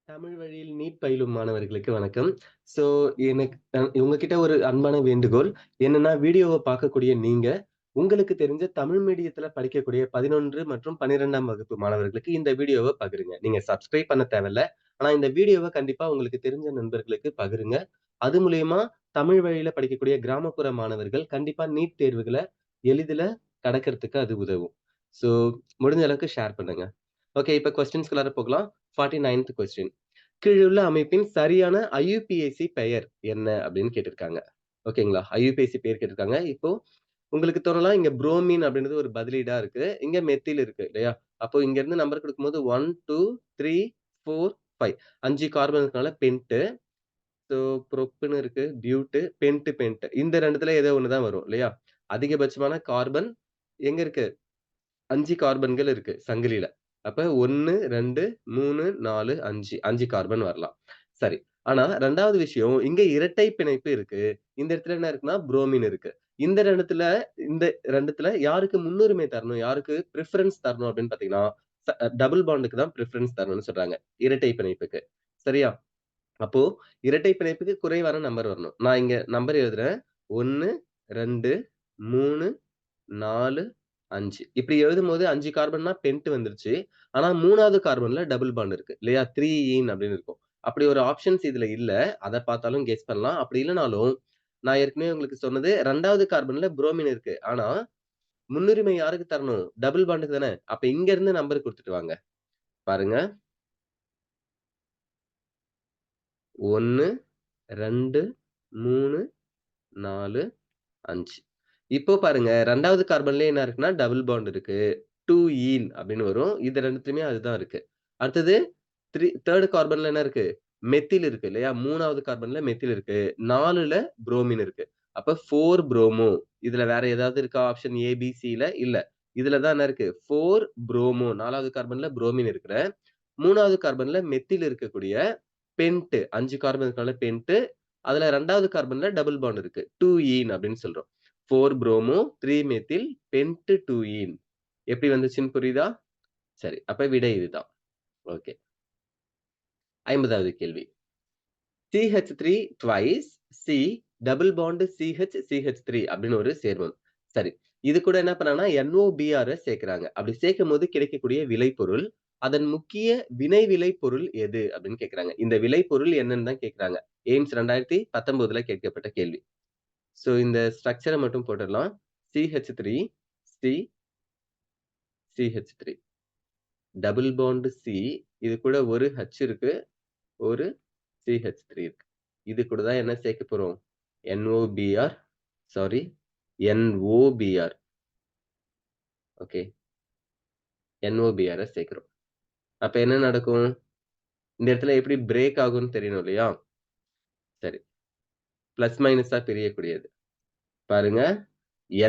தமிழ் வழியில் நீட் பயிலும் மாணவர்களுக்கு வணக்கம். ஸோ எனக்கு உங்ககிட்ட ஒரு அன்பான வேண்டுகோள். என்னன்னா வீடியோவ பார்க்கக்கூடிய நீங்க, உங்களுக்கு தெரிஞ்ச தமிழ் மீடியத்தில படிக்கக்கூடிய 11 மற்றும் 12ஆம் வகுப்பு மாணவர்களுக்கு இந்த வீடியோவ பகிருங்க. நீங்க சப்ஸ்கிரைப் பண்ண தேவையில்ல. ஆனா இந்த வீடியோவ கண்டிப்பா உங்களுக்கு தெரிஞ்ச நண்பர்களுக்கு பகிருங்க. அது மூலியமா தமிழ் வழியில படிக்கக்கூடிய கிராமப்புற மாணவர்கள் கண்டிப்பா நீட் தேர்வுகள எளிதில கடக்கிறதுக்கு அது உதவும். ஸோ முடிஞ்ச அளவுக்கு ஷேர் பண்ணுங்க. ஓகே, இப்ப கொஸ்டின்ஸ்குள்ளார போகலாம். 49த் கொஸ்டின். கீழுள்ள அமைப்பின் சரியான ஐயுபிஏசி பெயர் என்ன? அப்படின்னு கேட்டிருக்காங்க. ஓகேங்களா? ஐயுபிஏசி பெயர் கேட்டிருக்காங்க. இப்போ உங்களுக்கு தோணலாம், இங்க புரோமின் அப்படின்றது ஒரு பதிலீடா இருக்கு. இங்க மெத்தில் இருக்கு இல்லையா? அப்போ இங்க இருந்து நம்பர் குடுக்கும்போது 1, 2, 3, 4, 5 5 கார்பன் இருக்கனால பென்ட். ஸோ புரோப்னு இருக்கு, பியூட், பென்ட். இந்த 2த்துல ஏதோ ஒண்ணு தான் வரும் இல்லையா? அதிகபட்சமான கார்பன் எங்க இருக்கு? 5 கார்பன்கள் இருக்கு சங்கிலியில. அப்ப 1, 2, 3, 4, 5 5 கார்பன் வரலாம். சரி. ஆனா 2வது விஷயம், இங்க இரட்டை பிணைப்பு இருக்கு. இந்த இடத்துல என்ன இருக்குன்னா, புரோமின் இருக்கு. இந்த 2த்துல யாருக்கு முன்னுரிமை தரணும்? யாருக்கு பிரிஃபரன்ஸ் தரணும் அப்படின்னு பார்த்தீங்கன்னா, டபுள் பாண்டுக்கு தான் பிரிஃபரன்ஸ் தரணும்னு சொல்றாங்க. இரட்டை பிணைப்புக்கு. சரியா? அப்போ இரட்டை பிணைப்புக்கு குறைவான நம்பர் வரணும். நான் இங்க நம்பர் எழுதுறேன். 1, 2, 3, 4, 5 இப்படி எழுதும்போது 5 கார்பன்னா பென்ட் வந்துருச்சு. ஆனா 3வது கார்பன்ல டபுள் பாண்ட் இருக்கு இல்லையா? 3 ஈன் அப்படின்னு இருக்கும். அப்படி ஒரு ஆப்ஷன்ஸ் இதுல இல்ல. அத பார்த்தாலும் கெஸ் பண்ணலாம். அப்படி இல்லனாலும், நான் ஏற்கனவே உங்களுக்கு சொன்னது 2வது கார்பன்ல புரோமின் இருக்கு. ஆனா முன்னுரிமை யாருக்கு தரணும்? டபுள் பாண்டுக்கு தானே. அப்ப இங்க இருந்து நம்பர் குடுத்துட்டு வாங்க. பாருங்க. 1, 2, 3, 4, 5 இப்போ பாருங்க 2வது கார்பன்லயே என்ன இருக்குன்னா, டபுள் பாண்ட் இருக்கு. 2 ஈன் அப்படின்னு வரும். இது 2த்துலயுமே அதுதான் இருக்கு. அடுத்தது 3 கார்பன்ல என்ன இருக்கு? மெத்தில் இருக்கு இல்லையா? 3வது கார்பன்ல மெத்தில் இருக்கு. 4ல புரோமின் இருக்கு. அப்ப 4 புரோமோ. இதுல வேற ஏதாவது இருக்கா? ஆப்ஷன் ஏ, பி, சில? இல்ல. இதுல தான் என்ன இருக்கு? 4 புரோமோ. 4வது கார்பன்ல புரோமின் இருக்கிற, 3வது கார்பன்ல மெத்தில் இருக்கக்கூடிய பென்ட் 5 கார்பன் இருக்கனால பென்ட். அதுல 2வது கார்பன்ல டபுள் பாண்ட் இருக்கு. 2 ஈன் அப்படின்னு சொல்றோம். 4 புரோமோ, 3 மெத்தில், பென்ட் 2 ஈன். எப்படி வந்துச்சுன்னு புரியுதா? சரி. அப்ப விடை இதுதான். ஓகே. 50வது கேள்வி. CH3 twice C double bond CH3 அப்படின்னு ஒரு சேர்மம். சரி. இது கூட என்ன பண்ணாங்கன்னா NOBR சேர்க்கிறாங்க. அப்படி சேர்க்கும்போது கிடைக்கக்கூடிய விளைபொருள், அதன் முக்கிய வினை விளைபொருள் எது? அப்படின்னு கேட்கிறாங்க. இந்த விளைபொருள் என்னன்னு தான் கேட்கிறாங்க. எய்ம்ஸ் 2019ல கேட்கப்பட்ட கேள்வி. சோ இந்த ஸ்ட்ரக்சர மட்டும் போட்டுடலாம். CH3 C CH3 double bond C இது கூட ஒரு H இருக்கு. ஒரு CH3 இருக்கு. இது கூட தான் என்ன சேர்க்க போறோம்? NOBR sorry NOBR. Okay. NOBR சேர்க்கிறோம். அப்ப என்ன நடக்கும்? இந்த இடத்துல எப்படி பிரேக் ஆகும்னு தெரியணும் இல்லையா? சரி. பிளஸ் மைனஸா பிரியக்கூடியது. பாருங்க.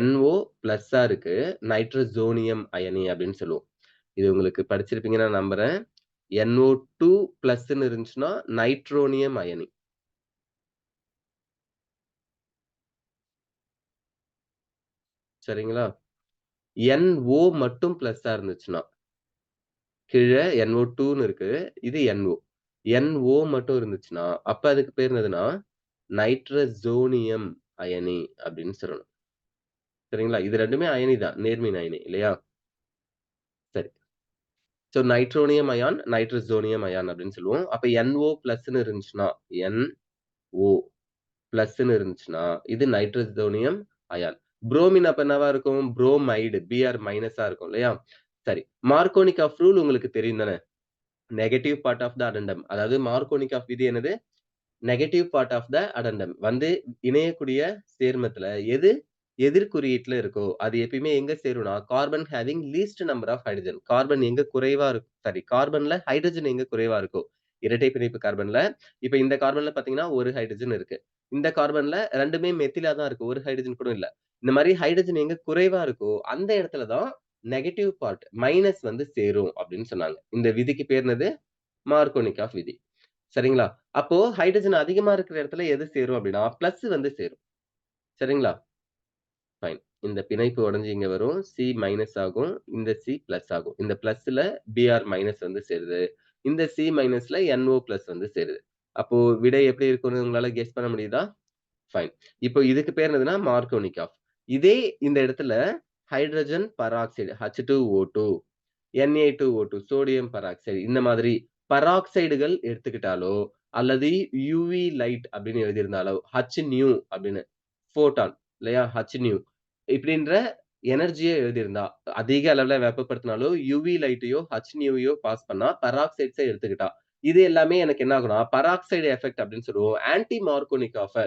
NO பிளஸ்ஸா இருக்கு. நைட்ரசோனியம் அயனி அப்படின்னு சொல்லுவோம். இது உங்களுக்கு படிச்சிருப்பீங்கன்னு நான் நம்புறேன். NO2 பிளஸ்ன்னு இருந்துச்சுன்னா நைட்ரோனியம் அயனி. சரிங்களா? NO மட்டும் பிளஸ்ஸா இருந்துச்சுன்னா, கீழ NO2ன்னு இருக்கு. இது NO. NO மட்டும் இருந்துச்சுன்னா, அப்ப அதுக்கு பேர் என்னதுன்னா, நைட்ரசோனியம் அயனி அப்படின்னு சொல்லணும். சரிங்களா? இது 2மே அயனி தான். நேர்மின் அயனி இல்லையா? சரி. சோ நைட்ரோனியம் அயான், நைட்ரசோனியம் அயான் அப்படின்னு சொல்லுவோம். அப்ப NO பிளஸ்ன்னு இருந்துச்சுன்னா, NO பிளஸ்ன்னு இருந்துச்சுன்னா, இது நைட்ரசோனியம் அயான். புரோமின் அப்ப என்னவா இருக்கும்? புரோமைடு Br மைனஸா இருக்கும் இல்லையா? சரி. மார்க்கோனிக் ஆஃப் ரூல் உங்களுக்கு தெரியும் தானே? Negative part of the addendum. அதாவது மார்க்கோனிக் ஆஃப் விதி என்னது? Negative part of the addendum. வந்து இணையக்கூடிய சேர்மத்துல எது எதிர் குறியீட்டுல இருக்கோ, அது எப்பயுமே எங்க சேரும்னா, carbon having least number of hydrogen. Carbon எங்க குறைவா சாரி கார்பன்ல ஹைட்ரஜன் எங்க குறைவா இருக்கோ, இரட்டை பிணைப்பு கார்பன்ல, இப்ப இந்த கார்பன்ல பார்த்தீங்கன்னா, 1 ஹைட்ரஜன் இருக்கு. இந்த கார்பன்ல 2மே மெத்திலா தான் இருக்கு. 1 ஹைட்ரஜன் கூட இல்ல. இந்த மாரி ஹைட்ரஜன் எங்க குறைவா இருக்கோ, அந்த இடத்துல தான் நெகட்டிவ் பார்ட் மைனஸ் வந்து சேரும் அப்படின்னு சொன்னாங்க. இந்த விதிக்கு பேர் என்னது? மார்க்கோனிக் ஆஃப் விதி. சரிங்களா? அப்போ ஹைட்ரஜன் அதிகமா இருக்கிற இடத்துல எது சேரும் அப்படின்னா, பிளஸ் வந்து சேரும். சரிங்களா? ஃபைன். இந்த பிணைப்பு உடைஞ்சு இங்க வரும். சி மைனஸ் ஆகும். இந்த சி பிளஸ் ஆகும். இந்த பிளஸ்ல Br மைனஸ் வந்து சேருது. இந்த C- NO+ வந்து சேருது. அப்போ விடை எப்படி இருக்கும்னு உங்களால கெஸ் பண்ண முடியுதா? ஃபைன். இப்போ இதுக்கு பேர் என்னதுன்னா மார்கோனிக் ஆஃப். இதே இந்த இடத்துல hydrogen peroxide H2O2, Na2O2 sodium peroxide இந்த மாதிரி பெராக்சைடுகள் எடுத்துக்கிட்டாலோ, அல்லது யுவி லைட் அப்படின்னு எழுதியிருந்தாலோ, Hnew அப்படின்னு ஃபோட்டான் இல்லையா? Hnew இப்படின்ற எனர்ஜிய எழுதியிருந்தா, அதிக அளவுல வெப்பப்படுத்தினாலோ, யுவி லைட்டையோ, Hnewயோ பாஸ் பண்ணா பெராக்சைட்ஸ எடுத்துக்கிட்டா, இது எல்லாமே எனக்கு என்ன ஆகும்னா, பெராக்சைடு எஃபெக்ட் அப்படின்னு சொல்லுவோம். ஆன்டி மார்கோனிக் ஆஃப்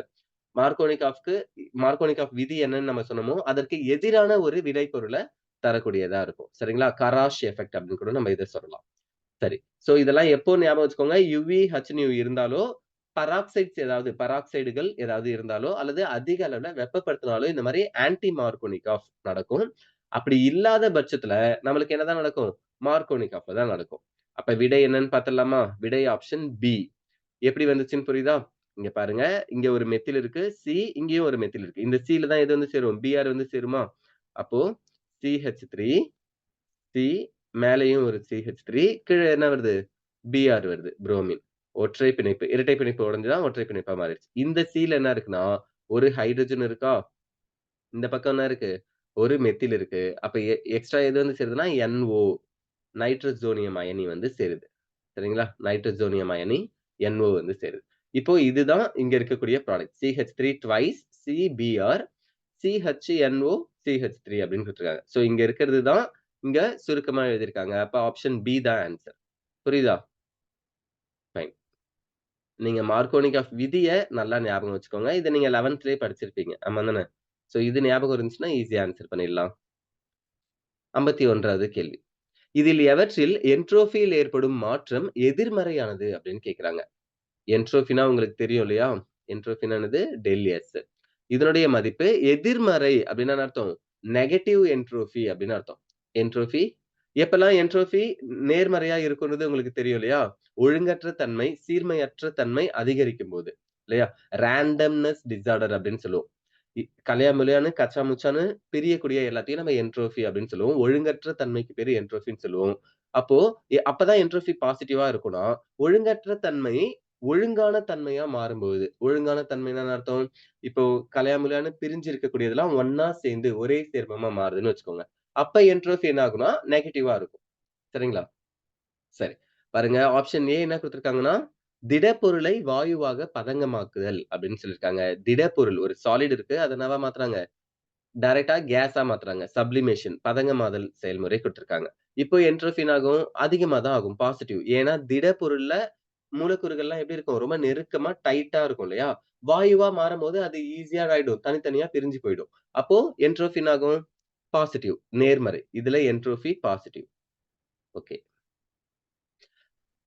மார்கோனிக் ஆஃப்க்கு மார்கோனிக் ஆஃப் விதி என்னன்னு நம்ம சொன்னோமோ, அதற்கு எதிரான ஒரு விளைபொருள தரக்கூடியதா இருக்கும். சரிங்களா? கராஷ் எஃபெக்ட் அப்படின்னு கூட நம்ம இத சொல்லலாம். சரி. சோ இதெல்லாம் எப்போ ஞாபகம் வச்சுக்கோங்க. யுவி, ஹச்னியூ இருந்தாலோ, பெராக்சைடுகள் ஏதாவது இருந்தாலோ, அல்லது அதிக அளவுல வெப்பப்படுத்தினாலோ, இந்த மாரி ஆன்டி மார்கோனிக் ஆஃப் நடக்கும். அப்படி இல்லாத பட்சத்துல நம்மளுக்கு என்னதான் நடக்கும்? மார்கோனிக் ஆஃப் தான் நடக்கும். அப்ப விடை என்னன்னு பாத்துடலாமா? விடை ஆப்ஷன் பி. எப்படி வந்துச்சுன்னு புரியுதா? இங்க பாருங்க. இங்க ஒரு மெத்தில் இருக்கு. சி இங்கேயும் ஒரு மெத்தில் இருக்கு. இந்த சில தான் எது வந்து சேரும்? பிஆர் வந்து சேருமா? அப்போ CH3 சி மேலேயும் ஒரு CH3 கீழ என்ன வருது? Br வருது. புரோமின். ஒற்றை பிணைப்பு. இரட்டை பிணைப்பு உடைஞ்சா ஒற்றை பிணைப்பா மாறிடுச்சு. இந்த Cல என்ன இருக்குன்னா, ஒரு ஹைட்ரஜன் இருக்கா? இந்த பக்கம் என்ன இருக்கு? ஒரு மெத்தில் இருக்கு. அப்ப எக்ஸ்ட்ரா எது வந்து சேருதுன்னா, NO நைட்ரசோனியம் அயனி வந்து சேருது. சரிங்களா? நைட்ரசோனியம் அயனி NO வந்து சேருது. இப்போ இதுதான் இங்க இருக்கக்கூடிய product. CH3 twice CBr CHNO CH3 அப்படின்னு குடுத்துருக்காங்க. சோ இங்க இருக்கிறது தான் இங்க சுருக்கமா எழுதியிருக்காங்க. அப்ப ஆப்ஷன் பி தான் ஆன்ஸர். புரியுதா? ஃபைன். நீங்க மார்க்கோனிக் ஆஃப் விதிய நல்லா ஞாபகம் வச்சுக்கோங்க. இத நீங்க 11த்லயே படிச்சிருப்பீங்க. ஆமா தானே? சோ இது ஞாபகம் இருந்துச்சுன்னா ஈஸியா ஆன்ஸர் பண்ணிடலாம். 51வது கேள்வி. இதில் எவற்றில் என்ட்ரோபியில் ஏற்படும் மாற்றம் எதிர்மறையானது அப்படின்னு கேட்கிறாங்க. என்ட்ரோபின்னா உங்களுக்கு தெரியும் இல்லையா? என்ட்ரோபின்னா என்னது? ΔS. இதனுடைய மதிப்பு எதிர்மறை அப்படின்னா என்ன அர்த்தம்? நெகட்டிவ் என்ட்ரோபி அப்படின்னு அர்த்தம். என்ட்ரோபி எப்பல்லாம் என்ட்ரோபி நேர்மறையா இருக்கும்ன்றது உங்களுக்கு தெரியும் இல்லையா? ஒழுங்கற்ற தன்மை, சீர்மையற்ற தன்மை அதிகரிக்கும்போது. இல்லையா? ரேண்டம்னஸ் டிஸார்டர் அப்படின்னு சொல்லுவோம். கலையா முலையான்னு, கச்சா முச்சான்னு பிரியக்கூடிய எல்லாத்தையும் நம்ம என்ட்ரோபி அப்படின்னு சொல்லுவோம். ஒழுங்கற்ற தன்மைக்கு பேரு என்ட்ரோபின்னு சொல்லுவோம். அப்போ அப்பதான் என்ட்ரோபி பாசிட்டிவா இருக்கும்னா, ஒழுங்கற்ற தன்மை ஒழுங்கான தன்மையா மாறும்போது, ஒழுங்கான தன்மைன்னா என்ன அர்த்தம்? இப்போ கலையா முலையான்னு பிரிஞ்சு இருக்கக்கூடியதெல்லாம் ஒண்ணா சேர்ந்து ஒரே சேர்மமா மாறுதுன்னு வச்சுக்கோங்க. அப்ப என்ட்ரோபி என்ன ஆகும்னா, நெகட்டிவா இருக்கும். சரிங்களா? சரி. பாருங்க ஆப்ஷன் ஏ என்ன குடுத்திருக்காங்கன்னா, திடப்பொருளை வாயுவாக பதங்கமாக்குதல் அப்படின்னு சொல்லியிருக்காங்க. திடப்பொருள் ஒரு சாலிட் இருக்கு. அத என்னவா மாத்துறாங்க? டைரக்ட்டா கேஸா மாத்துறாங்க. சப்ளிமேஷன் பதங்கமாதல் செயல்முறை குடுத்திருக்காங்க. இப்போ என்ட்ரோபி என்ன ஆகும்? அதிகமா தான் ஆகும். பாசிட்டிவ். ஏன்னா திடப்பொருள்ல மூலக்கூறுகள்லாம் எப்படி இருக்கும்? ரொம்ப நெருக்கமா டைட்டா இருக்கும் இல்லையா? வாயுவா மாறும்போது அது ஈஸியா ஆயிடும். தனித்தனியா பிரிஞ்சு போயிடும். அப்போ என்ட்ரோபி என்ன ஆகும்? பாசிட்டிவ் நேர்மறை. இதுல entropy positive. Okay.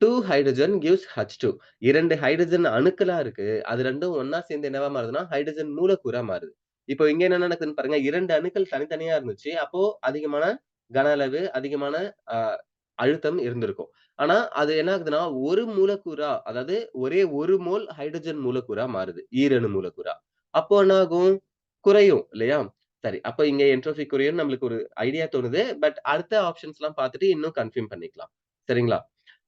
2 hydrogen gives H2. 2 hydrogen அணுக்களா இருக்கு. அது 2ம் ஒண்ணா சேர்ந்து என்னவா மாறுதுன்னா, ஹைட்ரஜன் மூலக்கூறா மாறுது. இப்போ இங்க என்ன நடக்குதுன்னு பாருங்க. 2 அணுக்கள் தனித்தனியா இருந்துச்சு. அப்போ அதிகமான கன அளவு, அதிகமான அ அழுத்தம் இருந்திருக்கும். ஆனா, அது என்ன ஆகுதுன்னா, ஒரு மூலக்கூறா அதாவது ஒரே 1 மோல் ஹைட்ரஜன் மூலக்கூறா மாறுது. ஈரணு மூலக்கூறா. அப்போ என்ன ஆகும்? குறையும் இல்லையா? சரி. அப்ப இங்க என்ட்ரோபி குறையும்னு நம்மளுக்கு ஒரு ஐடியா தோணுது. பட் அடுத்த ஆப்ஷன்ஸ்லாம் பார்த்துட்டு இன்னும் கன்ஃபார்ம் பண்ணிக்கலாம். சரிங்களா?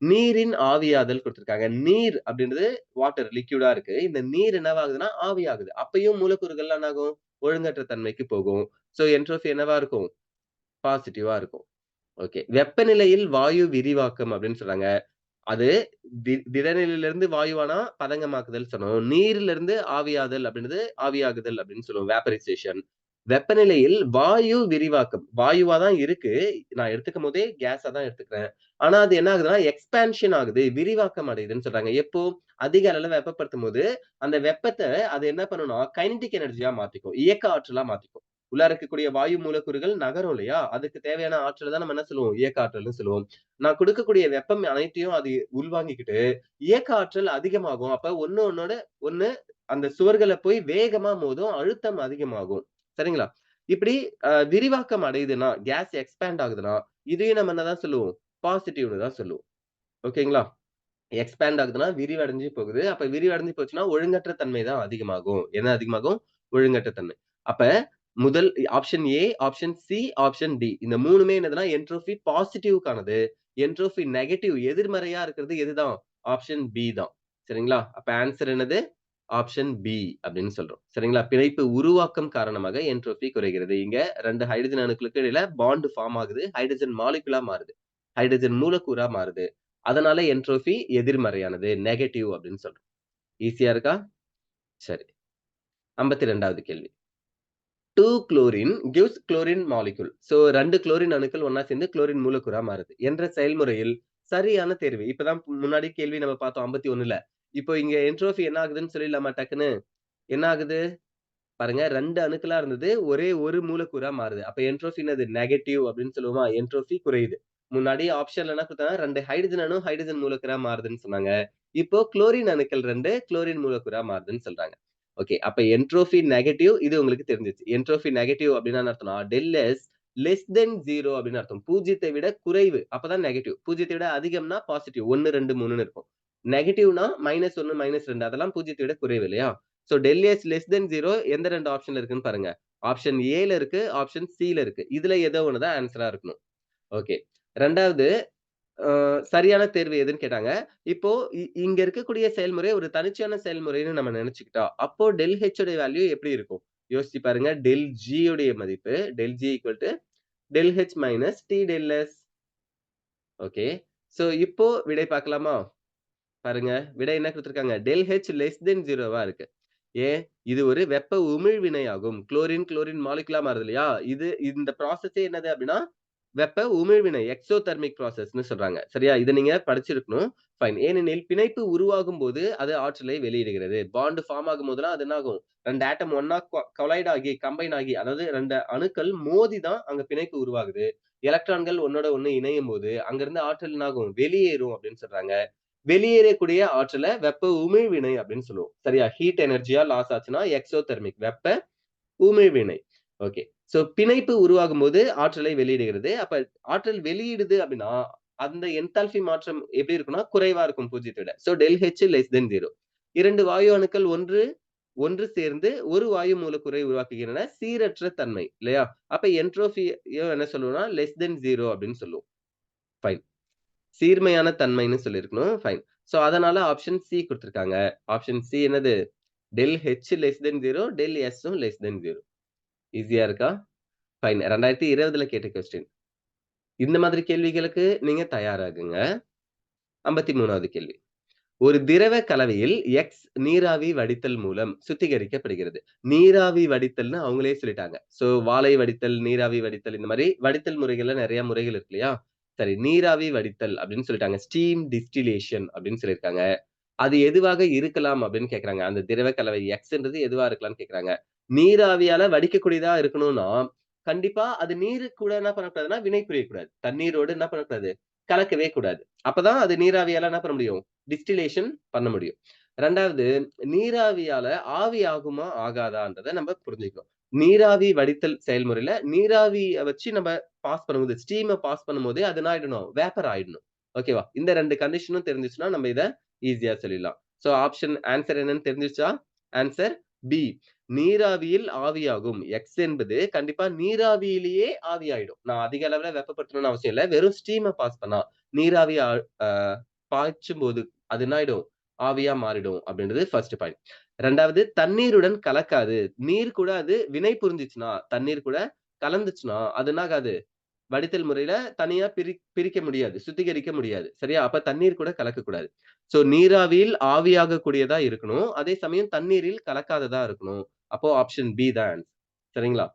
நீரின் ஆவியாதல் குடுத்திருக்காங்க. நீர் அப்படின்றது வாட்டர் லிக்விடா இருக்கு. இந்த நீர் என்னவாகுதுன்னா, ஆவியாகுது. அப்பயும் மூலக்கூறுகள்லாம் என்னாகும்? ஒழுங்கற்ற தன்மைக்கு போகும். சோ என்ட்ரோபி என்னவா இருக்கும்? பாசிட்டிவா இருக்கும். ஓகே. வெப்பநிலையில் வாயு விரிவாக்கம் அப்படின்னு சொல்றாங்க. அது திடநிலையிலிருந்து வாயுவானா பதங்கமாக்குதல் சொன்னோம். நீரிலிருந்து ஆவியாதல் அப்படின்றது ஆவியாகுதல் அப்படின்னு சொல்லுவோம். வேப்பரைசேஷன். வெப்பநிலையில் வாயு விரிவாக்கம். வாயுவா தான் இருக்கு. நான் எடுத்துக்கும்போதே கேஸா தான் எடுத்துக்கிறேன். ஆனா அது என்ன ஆகுதுன்னா, எக்ஸ்பான்ஷன் ஆகுது. விரிவாக்கம் அடையுதுன்னு சொல்றாங்க. எப்போ? அதிக அளவுல வெப்பப்படுத்தும்போது, அந்த வெப்பத்த அது என்ன பண்ணும்னா, கைனடிக் எனர்ஜியா மாத்திக்கும். இயக்க ஆற்றலா மாத்திக்கும். உள்ளார இருக்கக்கூடிய வாயு மூலக்கூறுகள் நகரும் இல்லையா? அதுக்கு தேவையான ஆற்றல தான் நம்ம என்ன சொல்லுவோம்? இயக்க ஆற்றல்ன்னு சொல்லுவோம். நான் குடுக்கக்கூடிய வெப்பம் அனைத்தையும் அது உள்வாங்கிக்கிட்டு, இயக்க ஆற்றல் அதிகமாகும். அப்ப ஒண்ணோட ஒண்ணு அந்த சுவர்கள போய் வேகமா மோதும். அழுத்தம் அதிகமாகும். சரிங்களா? இப்படி விரிவாக்கம் அடையுதுன்னா, கேஸ் எக்ஸ்பேண்ட் ஆகுதுன்னா, இதையும் நம்ம என்னதான் சொல்லுவோம்? பாசிட்டிவ்ன்னு தான் சொல்லுவோம். ஓகேங்களா? எக்ஸ்பேண்ட் ஆகுதுன்னா விரிவடைஞ்சு போகுது. அப்ப விரிவடைஞ்சு போச்சுன்னா, ஒழுங்கற்ற தன்மை தான் அதிகமாகும். என்ன அதிகமாகும்? ஒழுங்கற்ற தன்மை. அப்ப முதல் option A, option C, option D. இந்த 3மே என்னதுன்னா என்ட்ரோபி பாசிட்டிவ்க்கானது. என்ட்ரோபி நெகட்டிவ் எதிர்மறையா இருக்கிறது எதுதான்? ஆப்ஷன் பி தான். சரிங்களா? அப்ப ஆன்ஸர் என்னது? ஆப்ஷன் பி அப்படின்னு சொல்றோம். சரிங்களா? பிணைப்பு உருவாக்கம் காரணமாக என்ட்ரோபி குறைகிறது. இங்க 2 ஹைட்ரஜன் அணுக்களுக்கு இடையில பாண்ட் ஃபார்ம் ஆகுது. ஹைட்ரஜன் மாலிக்யூலா மாறுது. ஹைட்ரஜன் மூலக்கூறா மாறுது. அதனால என்ட்ரோபி எதிர்மறையானது. நெகட்டிவ் அப்படின்னு சொல்றோம். ஈஸியா இருக்கா? சரி. 52வது கேள்வி. 2 chlorine gives chlorine molecule. 2 chlorine அணுக்கள் ஒண்ணா சேர்ந்து குளோரின் மூலக்கூறா மாறுது. என்ற செயல்முறையில் சரியான தேர்வு. இப்பதான் முன்னாடி கேள்வி நம்ம பார்த்தோம் 51ல. இப்போ இங்க என்ட்ரோபி என்ன ஆகுதுன்னு சொல்லிடலாமா டக்குன்னு? என்ன ஆகுது? பாருங்க 2 அணுக்களா இருந்தது. ஒரே ஒரு மூலக்கூறா மாறுது. அப்ப என்ட்ரோபி என்னது? நெகட்டிவ் அப்படின்னு சொல்லுவோமா? என்ட்ரோபி குறையுது. முன்னாடி ஆப்ஷன்ல என்ன குடுத்தாங்க? 2 ஹைட்ரஜன் அணு ஹைட்ரஜன் மூலக்கூறா மாறுதுன்னு சொன்னாங்க. இப்போ குளோரின் அணுக்கள் 2 குளோரின் மூலக்கூறா மாறுதுன்னு சொல்றாங்க. ஓகே. அப்ப என்ட்ரோபி நெகட்டிவ் இது உங்களுக்கு தெரிஞ்சுச்சு. என்ட்ரோபி நெகட்டிவ் அப்படின்னா என்ன அர்த்தம்னா, டெல் எஸ் லெஸ் தென் 0 அப்படின்னு அர்த்தம். 0த்தை விட குறைவு. அப்பதான் நெகட்டிவ். 0த்தை விட அதிகம்னா பாசிட்டிவ். 1, 2, 3ன்னு இருக்கும். நெகட்டிவ்னா -1, -2 அதெல்லாம் 0த்தை விட குறைவு இல்லையா? டெல் எஸ் லெஸ் தென் 0 எந்த 2 ஆப்ஷன்ல இருக்குன்னு பாருங்க. ஆப்ஷன் ஏல இருக்கு, ஆப்ஷன் சில இருக்கு. இதுல ஏதோ ஒண்ணு தான் ஆன்ஸரா இருக்கணும். ஓகே. 2வது சரியான தேர்வு எதுன்னு கேட்டாங்க. இப்போ இங்க இருக்கக்கூடிய செயல்முறை ஒரு தன்னிச்சையான செயல்முறைன்னு நம்ம நெனச்சுக்கிட்டா, அப்போ டெல் H உடைய வேல்யூ எப்படி இருக்கும்? யோசிச்சு பாருங்க. டெல் G உடைய மதிப்பு del G equal to del H minus T del S. Okay. இப்போ விடை பார்க்கலாமா? பாருங்க. விடை என்ன குடுத்திருக்காங்க? டெல் H லெஸ் தென் 0வா இருக்கு. ஏன்? இது ஒரு வெப்ப உமிழ்வினையாகும். குளோரின், குளோரின் மாலிக்யூலா மாறுது இல்லையா? இந்த ப்ராசஸே என்னது அப்டின்னா, வெப்ப உமிழ்வினை. எக்ஸோதெர்மிக் ப்ராசஸ்ன்னு சொல்றாங்க. சரியா? இத நீங்க படிச்சிருக்கணும். ஃபைன். ஏனெனில் பிணைப்பு உருவாகும்போது அது ஆற்றலை வெளியிடுகிறது. பாண்ட் ஃபார்ம் ஆகும்போதெல்லாம் அது என்ன ஆகும்? 2 ஆட்டம் ஒண்ணா கொலைட் ஆகி, கம்பைன் ஆகி அதாவது 2 அணுக்கள் மோதி தான் அங்க பிணைப்பு உருவாகுது. எலக்ட்ரான்கள் ஒண்ணோட ஒண்ணு இணையும்போது, அங்கிருந்து ஆற்றல் என்ன ஆகும்? வெளியேறும் அப்டின்னு சொல்றாங்க. வெளியேறக்கூடிய ஆற்றல வெப்ப உமிழ்வினை அப்படின்னு சொல்லுவோம். சரியா? ஹீட் எனர்ஜியா லாஸ் ஆச்சுன்னா எக்ஸோதெர்மிக் வெப்ப உமிழ்வினை. ஓகே. பிணைப்பு உருவாகும்போது ஆற்றலை வெளியிடுகிறது. அப்ப ஆற்றல் வெளியிடுது அப்படின்னா, அந்த என்தால்பி மாற்றம் எப்படி இருக்கும்னா, குறைவா இருக்கும் 0த்த விட. Del H less than 0. 2 வாயு அணுக்கள் ஒன்று சேர்ந்து ஒரு வாயு மூலக்கூறை உருவாக்குகின்றன. சீரற்ற தன்மை இல்லையா? அப்ப என்ட்ரோபிய என்ன சொல்லுவோம்னா, லெஸ் தென் 0 அப்படின்னு சொல்லுவோம். ஃபைன். சீர்மையான தன்மைன்னு சொல்லியிருக்கணும். ஃபைன். அதனால ஆப்ஷன் சி குடுத்திருக்காங்க. ஆப்ஷன் சி என்னது? Del H less than 0, del Sம் லெஸ் தென் 0. ஈஸியா இருக்கா? ஃபைன். 2020ல கேட்ட கொஸ்டின். இந்த மாதிரி கேள்விகளுக்கு நீங்க தயாராகுங்க. 53வது கேள்வி. ஒரு திரவ கலவையில் X நீராவி வடித்தல் மூலம் சுத்திகரிக்கப்படுகிறது. நீராவி வடித்தல்ன்னு அவங்களே சொல்லிட்டாங்க. வாலை வடித்தல், நீராவி வடித்தல் இந்த மாரி வடித்தல் முறைகள்ல நெறைய முறைகள் இருக்கு இல்லையா? சரி, நீராவி வடித்தல் அப்படின்னு சொல்லிட்டாங்க. ஸ்டீம் டிஸ்டிலேஷன் அப்படின்னு சொல்லியிருக்காங்க. அது எதுவாக இருக்கலாம் அப்படின்னு கேட்கறாங்க. அந்த திரவ கலவை Xன்றது எதுவா இருக்கலாம்ன்னு கேட்கறாங்க. நீராவியால வடிக்கக்கூடியதா இருக்கணும்னா, கண்டிப்பா அது நீரு கூட என்ன பண்ணக்கூடாதுன்னா, வினை புரியக்கூடாது. தண்ணீரோடு என்ன பண்ணக்கூடாது? கலக்கவே கூடாது. அப்பதான் அது நீராவியால என்ன பண்ண முடியும்? டிஸ்டிலேஷன் பண்ண முடியும். 2வது நீராவியால ஆவி ஆகுமா? ஆகாதான்றத நம்ம புரிஞ்சுக்கணும். நீராவி வடித்தல் செயல்முறையில நீராவிய வச்சு நம்ம பாஸ் பண்ணும்போது, ஸ்டீம பாஸ் பண்ணும்போதே அது என்ன ஆயிடணும்? வேப்பர் ஆயிடணும். ஓகேவா? இந்த 2 கண்டிஷனும் தெரிஞ்சுச்சுன்னா, நம்ம இத ஈஸியா சொல்லிடலாம். ஆப்ஷன் ஆன்ஸர் என்னன்னு தெரிஞ்சிருச்சா? Answer B. நீராவியில் ஆவியாகும். எக்ஸ் என்பது கண்டிப்பா நீராவியிலேயே ஆவியாயிடும். நான் அதிக அளவுல வெப்பப்படுத்தணும்னு அவசியம் இல்ல. வெறும் ஸ்டீம பாஸ் பண்ணா, நீராவி அ பாய்ச்சும்போது அது என்ன ஆயிடும்? ஆவியா மாறிடும் அப்படின்றது ஃபர்ஸ்ட் பாயிண்ட். 2வது தண்ணீருடன் கலக்காது. நீர் கூட அது வினை புரிஞ்சுச்சுன்னா, தண்ணீர் கூட கலந்துச்சுன்னா, அது என்ன ஆகாது? வடித்தல் முறையில தனியா பிரிக்க முடியாது. சுத்திகரிக்க முடியாது. சரியா? அப்ப தண்ணீர் கூட கலக்கக்கூடாது. நீராவியில் ஆவியாகக்கூடியதா இருக்கணும். அதே சமயம் தண்ணீரில் கலக்காததா இருக்கணும். அப்போ ஆப்ஷன் பி தான் ஆன்ஸர். சரிங்களா?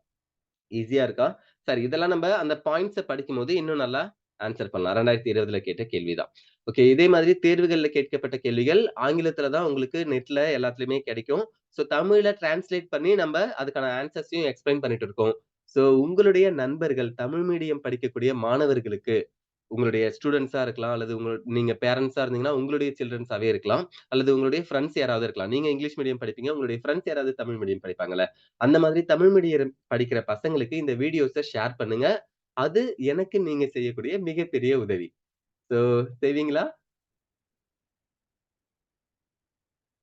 ஈஸியா இருக்கா? சரி, இதெல்லாம் நம்ப அந்த பாயிண்ட்ஸ படிக்கும்போது இன்னும் நல்லா ஆன்ஸர் பண்ணலாம். 2020ல கேட்ட கேள்வி தான். ஓகே. இதே மாதிரி தேர்வுகள்ல கேட்கப்பட்ட கேள்விகள் ஆங்கிலத்தில தான் உங்களுக்கு நெட்ல எல்லாத்துலயுமே கிடைக்கும். தமிழ்ல டிரான்ஸ்லேட் பண்ணி நம்ப அதுக்கான ஆன்ஸர்ஸையும் எக்ஸ்பிளைன் பண்ணிட்டு இருக்கோம். உங்களுடைய நண்பர்கள் தமிழ் மீடியம் படிக்கக்கூடிய மாணவர்களுக்கு உங்களுடைய ஸ்டூடண்ட்ஸா இருக்கலாம். அல்லது நீங்க பேரண்ட்ஸா இருந்தீங்கன்னா, உங்களுடைய சில்ட்ரன்ஸாவே இருக்கலாம். அல்லது உங்களுடைய ஃபிரெண்ட்ஸ் யாராவது இருக்கலாம். நீங்க இங்கிலீஷ் மீடியம் படிப்பீங்க. உங்களுடைய ஃபிரெண்ட்ஸ் யாராவது தமிழ் மீடியம் படிப்பாங்கல்ல. அந்த மாதிரி தமிழ் மீடியம் படிக்கிற பசங்களுக்கு இந்த வீடியோஸ ஷேர் பண்ணுங்க. அது எனக்கு நீங்க செய்யக்கூடிய மிகப்பெரிய உதவி. சோ செய்வீங்களா?